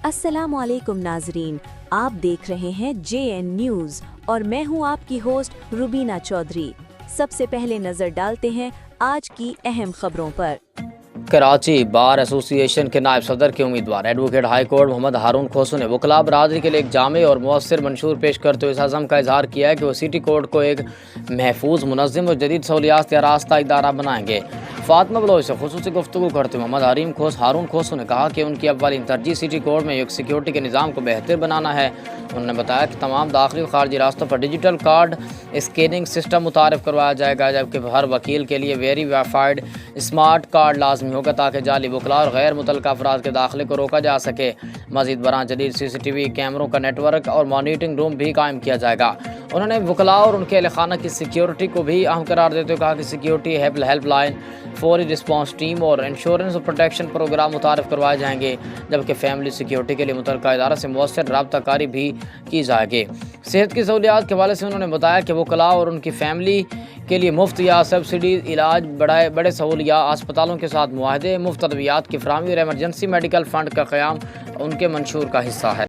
السلام علیکم ناظرین، آپ دیکھ رہے ہیں JN نیوز اور میں ہوں آپ کی ہوسٹ روبینہ چودھری۔ سب سے پہلے نظر ڈالتے ہیں آج کی اہم خبروں پر۔ کراچی بار ایسوسی ایشن کے نائب صدر کے امیدوار ایڈوکیٹ ہائی کورٹ محمد ہارون کھوسو نے وکلاء برادری کے لیے ایک جامع اور مؤثر منشور پیش کرتے ہوئے اس عزم کا اظہار کیا ہے کہ وہ سٹی کورٹ کو ایک محفوظ، منظم اور جدید سہولیات سے آراستہ ادارہ بنائیں گے۔ فاطمہ بلوچ سے خصوصی گفتگو کرتے ہوئے محمد ہارون کھوسو نے کہا کہ ان کی اولین ترجیح سٹی کورٹ میں ایک سیکیورٹی کے نظام کو بہتر بنانا ہے۔ انہوں نے بتایا کہ تمام داخلی و خارجی راستوں پر ڈیجیٹل کارڈ اسکیننگ سسٹم متعارف کروایا جائے گا، جبکہ ہر وکیل کے لیے ویریفائڈ اسمارٹ کارڈ لازمی ہوگا تاکہ جعلی وکلاء اور غیر متعلقہ افراد کے داخلے کو روکا جا سکے۔ مزید برآں جدید CCTV کیمروں کا نیٹ ورک اور مانیٹرنگ روم بھی قائم کیا جائے گا۔ انہوں نے وکلاء اور ان کے اہل خانہ کی سیکیورٹی کو بھی اہم قرار دیتے ہوئے کہا کہ سیکیورٹی ہیلپ لائن، فوری رسپانس ٹیم اور انشورنس اور پروٹیکشن پروگرام متعارف کروائے جائیں گے، جبکہ فیملی سیکیورٹی کے لیے متعلقہ ادارہ سے مؤثر رابطہ کاری بھی کی جائے گی۔ صحت کی سہولیات کے حوالے سے انہوں نے بتایا کہ وکلاء اور ان کی فیملی کے لیے مفت یا سبسڈی علاج، بڑے سہولیات اسپتالوں کے ساتھ معاہدے، مفت ادویات کی فراہمی اور ایمرجنسی میڈیکل فنڈ کا قیام ان کے منشور کا حصہ ہے۔